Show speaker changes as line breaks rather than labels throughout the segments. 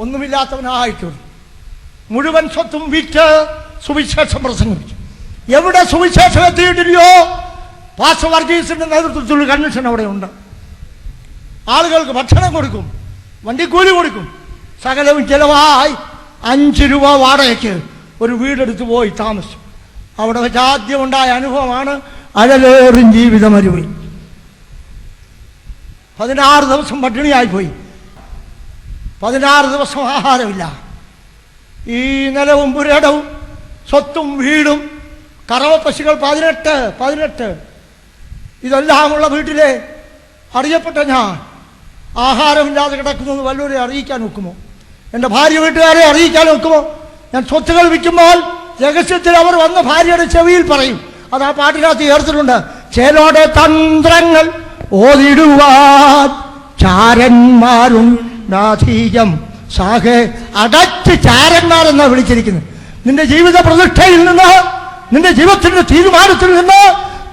ഒന്നുമില്ലാത്തവനായിട്ട് മുഴുവൻ സ്വത്തും വിറ്റ് സുവിശേഷം പ്രസംഗിച്ചു. എവിടെ സുവിശേഷം എത്തിയിട്ടില്ലയോ പാസ്റ്റർ വർഗീസിന്റെ നേതൃത്വത്തിൽ കൺവെൻഷൻ അവിടെ ഉണ്ട്. ആളുകൾക്ക് ഭക്ഷണം കൊടുക്കും, വണ്ടിക്കൂലി കൊടുക്കും, സകലവും ചെലവായി 5 രൂപ വാടകയ്ക്ക് ഒരു വീടെടുത്ത് പോയി താമസിച്ചു. അവിടെ വെച്ച് ആദ്യമുണ്ടായ അനുഭവമാണ് അഴലേറും ജീവിതമരുവി. 16 ദിവസം പട്ടിണിയായിപ്പോയി. 16 ദിവസം ആഹാരമില്ല. ഈ നിലവും പുരടവും സ്വത്തും വീടും കറവ പശുക്കൾ 18 ഇതെല്ലാമുള്ള വീട്ടിലെ അറിയപ്പെട്ട ഞാൻ ആഹാരമില്ലാതെ കിടക്കുന്നത് വല്ലവരെ അറിയിക്കാൻ ഒക്കുമോ? എൻ്റെ ഭാര്യ വീട്ടുകാരെ അറിയിക്കാൻ ഒക്കുമോ? ഞാൻ സ്വത്തുകൾ വിൽക്കുമ്പോൾ രഹസ്യത്തിൽ അവർ വന്ന ഭാര്യയുടെ ചെവിയിൽ പറയും. അത് ആ പാട്ടിനകത്ത് ചേർത്തിട്ടുണ്ട്. ചേലോടെ തന്ത്രങ്ങൾ ഓതിടുവാൻ ചാരന്മാരുണ്ടാധികം സാഹേ അടച്ച് ചാരന്മാരെന്നാണ് വിളിച്ചിരിക്കുന്നത്. നിന്റെ ജീവിത പ്രതിഷ്ഠയിൽ നിന്ന്, നിന്റെ ജീവിതത്തിന്റെ തീരുമാനത്തിൽ നിന്ന്,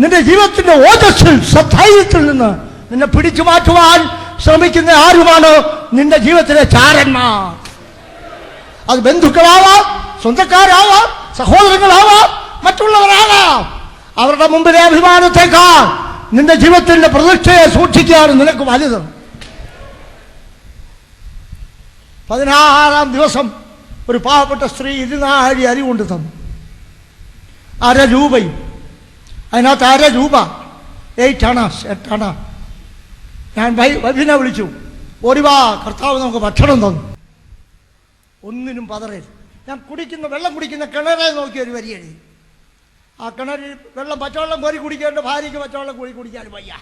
നിന്റെ ജീവിതത്തിന്റെ ഓജസ്സിൽ സധൈര്യത്തിൽ നിന്ന് നിന്നെ പിടിച്ചു മാറ്റുവാൻ ശ്രമിക്കുന്ന ആരുമാണ് നിന്റെ ജീവിതത്തിലെ ചാരന്മാർ. അത് ബന്ധുക്കളാവാം, സ്വന്തക്കാരാവാം, സഹോദരങ്ങളാവാം, മറ്റുള്ളവരാകാം. അവരുടെ മുമ്പിലെ അഭിമാനത്തെക്കാൾ നിന്റെ ജീവിതത്തിന്റെ പ്രതിഷ്ഠയെ സൂക്ഷിക്കുകയാണ് നിനക്ക് വലുത്. 16-ാം ദിവസം ഒരു പാവപ്പെട്ട സ്ത്രീ 24 അരി കൊണ്ട് തന്നു. 1/2 രൂപയും. അതിനകത്ത് 1/2 രൂപ 8 അണ. ഞാൻ വൈഫിനെ വിളിച്ചു, ഒരുവാ കർത്താവ് നമുക്ക് ഭക്ഷണം തന്നു. ഒന്നിനും പതറരുത്. ഞാൻ വെള്ളം കുടിക്കുന്ന കിണറെ നോക്കി ഒരു വരി എഴുതി. ആ കിണറിൽ പച്ചവെള്ളം കോരി കുടിക്കേണ്ട ഭാര്യയ്ക്ക് പച്ചവെള്ളം കോരി കുടിക്കാനും വയ്യ.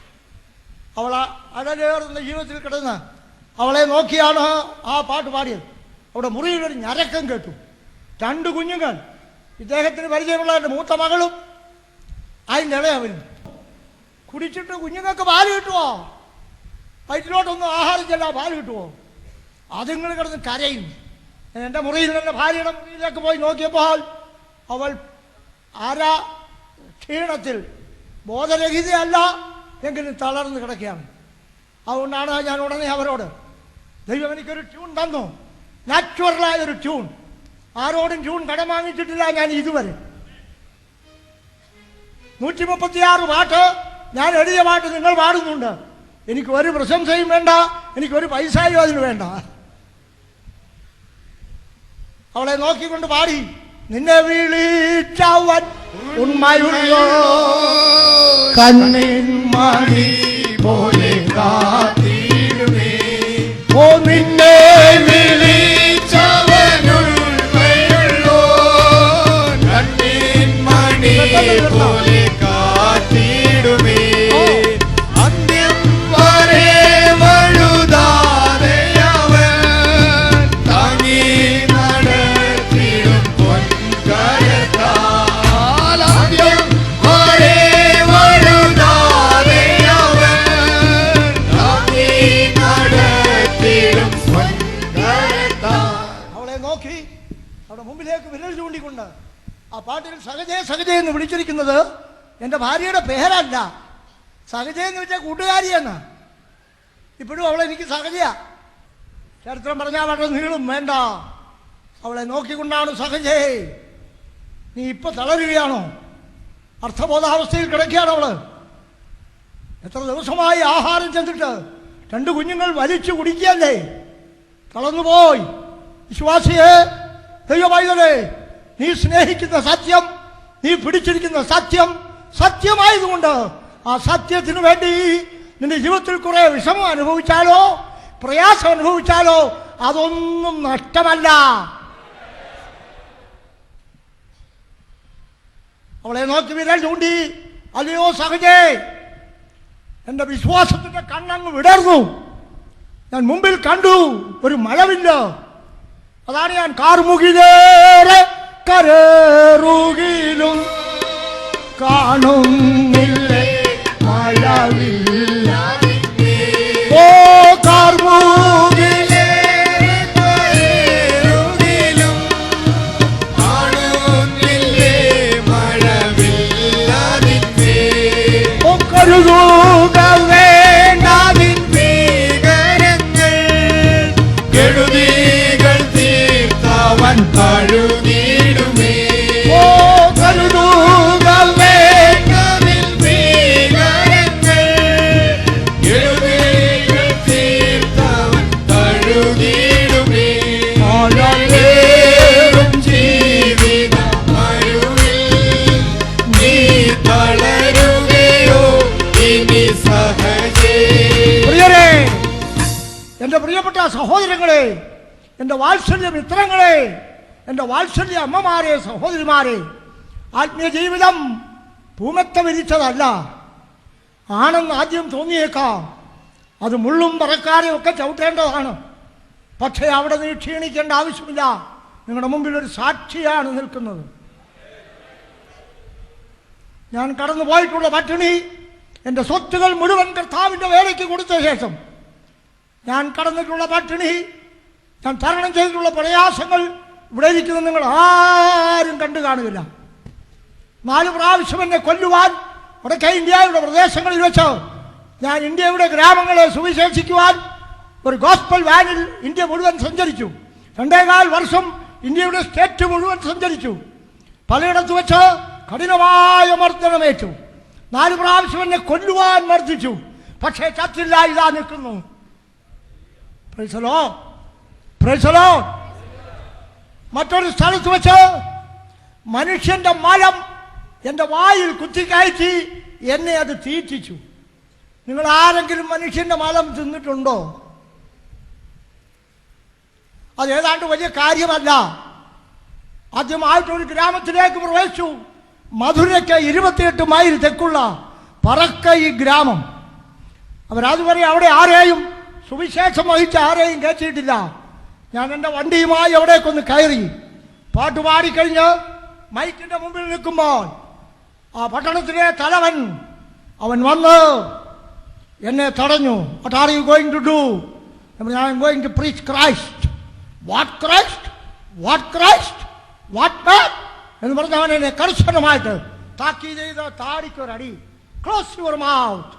അവൾ അഴലേറുന്ന ജീവിതത്തിൽ കിടന്ന് അവളെ നോക്കിയാണ് ആ പാട്ട് പാടിയത്. അവിടെ മുറിയിലൊരു ഞരക്കം കേട്ടു. 2 കുഞ്ഞുങ്ങൾ, ഇദ്ദേഹത്തിന് പരിചയമുള്ള എൻ്റെ മൂത്ത മകളും അതിൻ്റെ ഇളയവനും. കുടിച്ചിട്ട് കുഞ്ഞുങ്ങൾക്ക് പാല് കിട്ടുമോ? വയറ്റിലോട്ടൊന്നും ആഹാരം ചെല്ലാൻ പാല് കിട്ടുമോ? അതുങ്ങൾ കിടന്ന് കരയും. എൻ്റെ മുറിയിൽ എൻ്റെ ഭാര്യയുടെ മുറിയിലേക്ക് പോയി നോക്കിയപ്പോൾ അവൾ ക്ഷീണത്തിൽ ബോധരഹിതയല്ല എങ്കിലും തളർന്ന് കിടക്കുകയാണ്. അതുകൊണ്ടാണ് ഞാൻ ഉടനെ അവരോട്, ദൈവം എനിക്കൊരു ട്യൂൺ തന്നു, നാച്ചുറലായൊരു ട്യൂൺ. ആരോടും ട്യൂൺ കടം വാങ്ങിച്ചിട്ടില്ല ഞാൻ ഇതുവരെ. 136 പാട്ട് ഞാൻ എഴുതിയ പാട്ട് നിങ്ങൾ പാടുന്നുണ്ട്. എനിക്ക് ഒരു പ്രശംസയും വേണ്ട, എനിക്കൊരു പൈസയും അതിന് വേണ്ട. അവളെ നോക്കിക്കൊണ്ട് പാടി, നിന്നെ വിളിച്ചവൻ ഉണ്മയുള്ളോ കണ്ണിൻ മണി പോലെ കാത്തിടുമേ. ഓ നിന്നെ വിളിച്ചവൻ ഉണ്മയുള്ളോ കണ്ണിൻ മണി പോലെ കാത്തിടുമേ. അന്ത്യം വരെ വഴുതാതെ അവൻ താങ്ങി നടത്തിടും പൊൻകരത്താൽ. അന്ത്യം വരെ വഴുതാതെ അവൻ താങ്ങി നടത്തിടും പൊൻകരത്താൽ. അവളെ നോക്കി അവിടെ മുമ്പിലേക്ക് വിരൽ ചൂണ്ടിക്കൊണ്ട് ആ പാട്ടിൽ സഹജേ എന്ന് വിളിച്ചിരിക്കുന്നത് എൻ്റെ ഭാര്യയുടെ പേരല്ല. സഹജ എന്ന് വെച്ചാൽ കൂട്ടുകാരിയെന്ന്. ഇപ്പോഴും അവളെ എനിക്ക് സഹജയാ. ചരിത്രം പറഞ്ഞാൽ വളരെ നീളും വേണ്ട. അവളെ നോക്കിക്കൊണ്ടാണ്, സഹജേ നീ ഇപ്പൊ തളരുകയാണോ? അർത്ഥബോധാവസ്ഥയിൽ കിടക്കുകയാണ് അവള്. എത്ര ദിവസമായി ആഹാരം ചെന്നിട്ട് 2 കുഞ്ഞുങ്ങൾ വലിച്ചു കുടിക്കുകയല്ലേ, തളർന്നുപോയി. വിശ്വാസിയെ, ദൈവമൈതലേ, നീ സ്നേഹിക്കുന്ന സത്യം, നീ പിടിച്ചിരിക്കുന്ന സത്യം സത്യമായതുകൊണ്ട് ആ സത്യത്തിനു വേണ്ടി നിന്റെ ജീവിതത്തിൽ കുറെ വിഷമം അനുഭവിച്ചാലോ പ്രയാസം അനുഭവിച്ചാലോ അതൊന്നും നഷ്ടമല്ല. അവളെ നോക്കി വിരൽ ചൂണ്ടി, അല്ലയോ സഹജേ, എൻ്റെ വിശ്വാസത്തിന്റെ കണ്ണങ്ങ് വിടർന്നു. ഞാൻ മുമ്പിൽ കണ്ടു ഒരു മഴവില്ല. അതാണ് ഞാൻ കാർമുകിലേറെ കരേറുകിലും കാണുന്നില്ലേ മഴവില്ല. ഓ കാർമുകിലേറെ കരേറുകിലും കാണുന്നില്ലേ മഴവില്ല. ഓ കരുതുക വേണ്ട ഭീകരങ്ങൾ കെടുതികൾ പ്രിയപ്പെട്ട സഹോദരങ്ങളെ, എൻ്റെ വാത്സല്യ മിത്രങ്ങളെ, എൻ്റെ വാത്സല്യ അമ്മമാരെ, സഹോദരിമാരെ, ആത്മീയ ജീവിതം പൂമത്ത വിരിച്ചതല്ല. ആണെന്ന് ആദ്യം തോന്നിയേക്കാം. അത് മുള്ളും പറക്കാരെയും ഒക്കെ ചവിട്ടേണ്ടതാണ്. പക്ഷേ അവിടെ നീ ക്ഷീണിക്കേണ്ട ആവശ്യമില്ല. നിങ്ങളുടെ മുമ്പിൽ ഒരു സാക്ഷിയാണ് നിൽക്കുന്നത്. ഞാൻ കടന്നു പോയിട്ടുള്ള പട്ടിണി, എൻ്റെ സ്വത്തുകൾ മുഴുവൻ കർത്താവിൻ്റെ വേലയ്ക്ക് കൊടുത്ത ശേഷം ഞാൻ കടന്നിട്ടുള്ള പട്ടിണി, ഞാൻ തരണം ചെയ്തിട്ടുള്ള പ്രയാസങ്ങൾ ഇവിടെ ഇരിക്കുന്ന നിങ്ങൾ ആരും കണ്ടു കാണുകയില്ല. 4 പ്രാവശ്യം എന്നെ കൊല്ലുവാൻ വടക്കേ ഇന്ത്യയുടെ പ്രദേശങ്ങളിൽ വെച്ച് ഞാൻ ഇന്ത്യയുടെ ഗ്രാമങ്ങളെ സുവിശേഷിക്കുവാൻ ഒരു ഗോസ്പൽ വാനിൽ ഇന്ത്യ മുഴുവൻ സഞ്ചരിച്ചു. 2.25 വർഷം ഇന്ത്യയുടെ സ്റ്റേറ്റ് മുഴുവൻ സഞ്ചരിച്ചു. പലയിടത്ത് വെച്ച് കഠിനമായ മർദ്ദനമേറ്റു. 4 പ്രാവശ്യം എന്നെ കൊല്ലുവാൻ മർദ്ദിച്ചു. പക്ഷേ ചത്തില്ല, ഇതാ നിൽക്കുന്നു. Praise the Lord, praise the Lord. മറ്റൊരു സ്ഥലത്ത് വെച്ച് മനുഷ്യന്റെ മലം എൻ്റെ വായിൽ കുത്തിക്കയറ്റി എന്നെ അത് തീറ്റിച്ചു. നിങ്ങൾ ആരെങ്കിലും മനുഷ്യന്റെ മലം തിന്നിട്ടുണ്ടോ? അത് ഏതാണ്ട് വലിയ കാര്യമല്ല. ആദ്യമായിട്ടൊരു ഗ്രാമത്തിലേക്ക് പ്രവേശിച്ചു. മധുരയ്ക്ക് 28 മൈൽ തെക്കുള്ള പറക്കൈ ഗ്രാമം. അവരതുവരെ അവിടെ ആരെയും സുവിശേഷം വഹിച്ച് ആരെയും കയറ്റിയിട്ടില്ല. ഞാൻ എൻ്റെ വണ്ടിയുമായി അവിടേക്കൊന്ന് കയറി. പാട്ടുപാടിക്കഴിഞ്ഞ് മൈക്കിൻ്റെ മുമ്പിൽ നിൽക്കുമ്പോൾ ആ പട്ടണത്തിലെ തലവൻ അവൻ വന്ന് എന്നെ തടഞ്ഞു. What are you going to do? I am going to preach Christ. What Christ? What Christ? What man? എന്ന് പറഞ്ഞ അവൻ എന്നെ കർശനമായിട്ട് താക്കീത് ചെയ്ത് താടിക്കൊരടി. Close your mouth.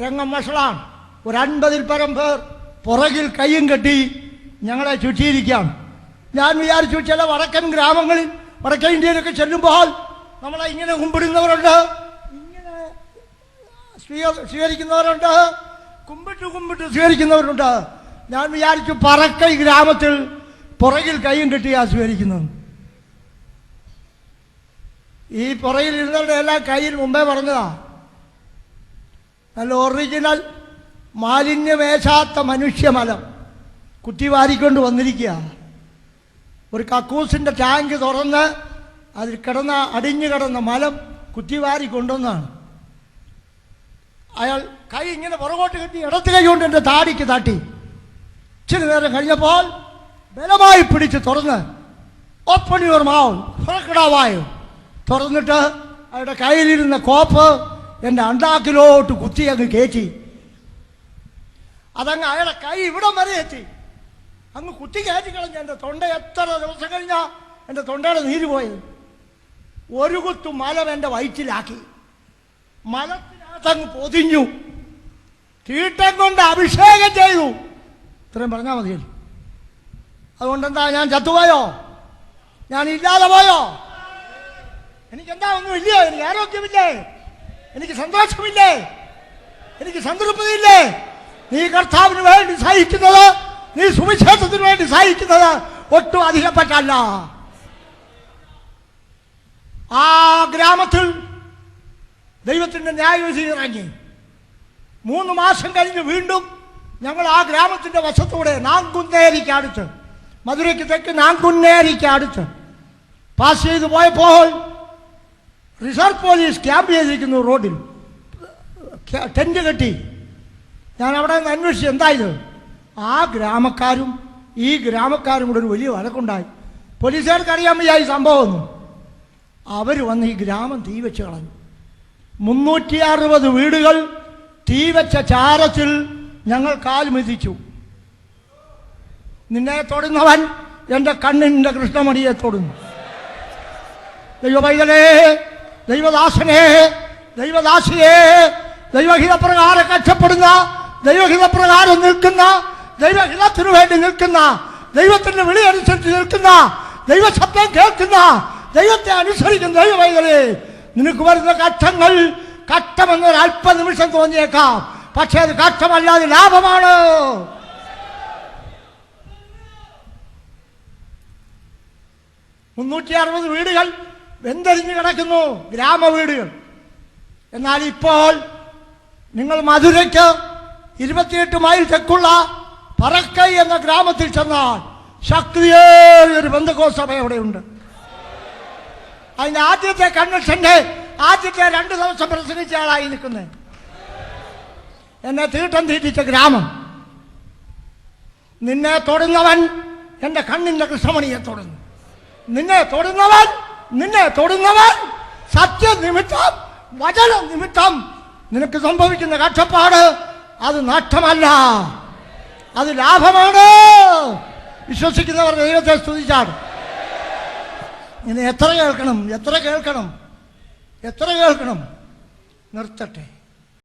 രംഗം വഷളാണ്. ഒരു 50-ൽ പരം പേർ പുറകിൽ കയ്യും കെട്ടി ഞങ്ങളെ ചുറ്റിയിരിക്കുകയാണ്. ഞാൻ വിചാരിച്ചു ചില വടക്കൻ ഗ്രാമങ്ങളിൽ, വടക്കൻ ഇന്ത്യയിലൊക്കെ ചെല്ലുമ്പോൾ നമ്മളെ ഇങ്ങനെ കുമ്പിടുന്നവരുണ്ട്, ഇങ്ങനെ സ്വീകരിക്കുന്നവരുണ്ട്, കുമ്പിട്ട് സ്വീകരിക്കുന്നവരുണ്ട്. ഞാൻ വിചാരിച്ചു പറക്കൈ ഗ്രാമത്തിൽ പുറകിൽ കയ്യും കെട്ടിയാ സ്വീകരിക്കുന്നത്. ഈ പുറകിൽ ഇരുന്നവരുടെ എല്ലാം കയ്യിൽ മുമ്പേ പറഞ്ഞതാ. നല്ല ഒറിജിനൽ മാലിന്യമേശാത്ത മനുഷ്യമലം കുത്തിവാരിക്കൊണ്ട് വന്നിരിക്കുക. ഒരു കക്കൂസിൻ്റെ ടാങ്ക് തുറന്ന് അതിൽ അടിഞ്ഞു കിടന്ന മലം കുത്തിവാരി കൊണ്ടുവന്നാണ്. അയാൾ കൈ ഇങ്ങനെ പുറകോട്ട് കെട്ടി ഇടത്ത് കൈ കൊണ്ട് എൻ്റെ താടിക്ക് തട്ടി. ഇച്ചിരി നേരം കഴിഞ്ഞപ്പോൾ ബലമായി പിടിച്ച് തുറന്ന് ഓപ്പൺ യുവർ മൗത്ത്, തുറക്കടാവായോ. തുറന്നിട്ട് അയാളുടെ കയ്യിലിരുന്ന കോപ്പ് എൻ്റെ അണ്ടാക്കിലോട്ട് കുത്തി അങ്ങ് കയറ്റി. അതങ്ങ് അയാളുടെ കൈ ഇവിടം വരെ എത്തി. അങ്ങ് കുത്തി കയറ്റി കളഞ്ഞു. എൻ്റെ തൊണ്ട എത്ര ദിവസം കഴിഞ്ഞാൽ എൻ്റെ തൊണ്ടയുടെ നീര് പോയത്. ഒരു കുത്തു മലം എൻ്റെ വയറ്റിലാക്കി. മലത്തിനകത്തങ്ങ് പൊതിഞ്ഞു. തീട്ടം കൊണ്ട് അഭിഷേകം ചെയ്തു. ഇത്രയും പറഞ്ഞാൽ മതിയല്ലോ. അതുകൊണ്ടെന്താ ഞാൻ ചത്തുപോയോ? ഞാൻ ഇല്ലാതെ പോയോ? എനിക്കെന്താ ഒന്നുമില്ലേ? എനിക്ക് ആരോഗ്യമില്ലേ? എനിക്ക് സന്തോഷമില്ലേ? എനിക്ക് സംതൃപ്തിയില്ലേ? നീ കർത്താവിന് വേണ്ടി സഹിക്കുന്നത്, നീ സുവിശേഷത്തിന് വേണ്ടി സഹിക്കുന്നത് ഒട്ടും അധികപ്പെട്ടല്ല. ആ ഗ്രാമത്തിൽ ദൈവത്തിൻ്റെ ന്യായവിധി ഇറങ്ങി. 3 മാസം കഴിഞ്ഞ് വീണ്ടും ഞങ്ങൾ ആ ഗ്രാമത്തിൻ്റെ വശത്തൂടെ നാങ്കുന്നേരിക്ക് അടുത്ത്, മധുരയ്ക്ക് തെക്ക് നാങ്കുന്നേരിക്ക് അടുത്ത് പാസ് ചെയ്ത് പോയപ്പോൾ റിസർവ് പോലീസ് ക്യാമ്പ് ചെയ്തിരിക്കുന്നു. റോഡിൽ ടെന്റ് കെട്ടി. ഞാൻ അവിടെ നിന്ന് അന്വേഷിച്ചു എന്തായത്. ആ ഗ്രാമക്കാരും ഈ ഗ്രാമക്കാരും കൂടെ ഒരു വലിയ വഴക്കുണ്ടായി. പോലീസുകാർക്ക് അറിയാൻ വയ്യ ഈ സംഭവമൊന്നും. അവർ വന്ന് ഈ ഗ്രാമം തീ വെച്ച് കളഞ്ഞു. 360 വീടുകൾ തീ വെച്ച ചാരത്തിൽ ഞങ്ങൾ കാൽ മെതിച്ചു. നിന്നെ തൊടുന്നവൻ എൻ്റെ കണ്ണിൻ്റെ കൃഷ്ണമണിയെ തൊടുന്നു. ദൈവപൈതലേ, ദൈവദാസനെ, ദൈവദാസിയെ, ദൈവഹിതപ്രകാരം കഷ്ടപ്പെടുന്ന, ദൈവഹിതപ്രകാരം നിൽക്കുന്ന, ദൈവഹിതത്തിനു വേണ്ടി നിൽക്കുന്ന, ദൈവത്തിന്റെ വിളി അനുസരിച്ച് നിൽക്കുന്ന, ദൈവശബ്ദം കേൾക്കുന്ന, ദൈവത്തെ അനുസരിക്കുന്ന ദൈവപൈതലേ, നിനക്ക് വരുന്ന കഷ്ടങ്ങൾ കഷ്ടമെന്നൊരു അല്പനിമിഷം തോന്നിയേക്കാം. പക്ഷെ അത് കഷ്ടമല്ലാതെ ലാഭമാണ്. മുന്നൂറ്റി വീടുകൾ വെന്തരിഞ്ഞ് കിടക്കുന്നു, ഗ്രാമവീടുകൾ. എന്നാൽ ഇപ്പോൾ നിങ്ങൾ മധുരയ്ക്ക് 28 മൈൽ തെക്കുള്ള പറക്കൈ എന്ന ഗ്രാമത്തിൽ ചെന്നാൽ ശക്തിയേറിയൊരു പെന്തക്കോസ്ത് സഭ അവിടെയുണ്ട്. അതിൻ്റെ ആദ്യത്തെ കൺവെൻഷൻ്റെ ആദ്യത്തെ 2 ദിവസം പ്രസംഗിച്ച ആളായി നിൽക്കുന്നത്. എന്നെ തീട്ടം തീറ്റിച്ച ഗ്രാമം. നിന്നെ തൊടുന്നവൻ എൻ്റെ കണ്ണിൻ്റെ കൃഷ്ണമണിയെ തൊടുന്നു. നിന്നെ തൊടുന്നവൻ സത്യനിമിത്തം വചന നിമിത്തം നിനക്ക് സംഭവിക്കുന്ന കഷ്ടപ്പാട് അത് നഷ്ടമല്ല, അത് ലാഭമാണ്. വിശ്വസിക്കുന്നവർ ദൈവത്തെ സ്തുതിച്ചാണ്. ഇനി എത്ര കേൾക്കണം? നിർത്തട്ടെ.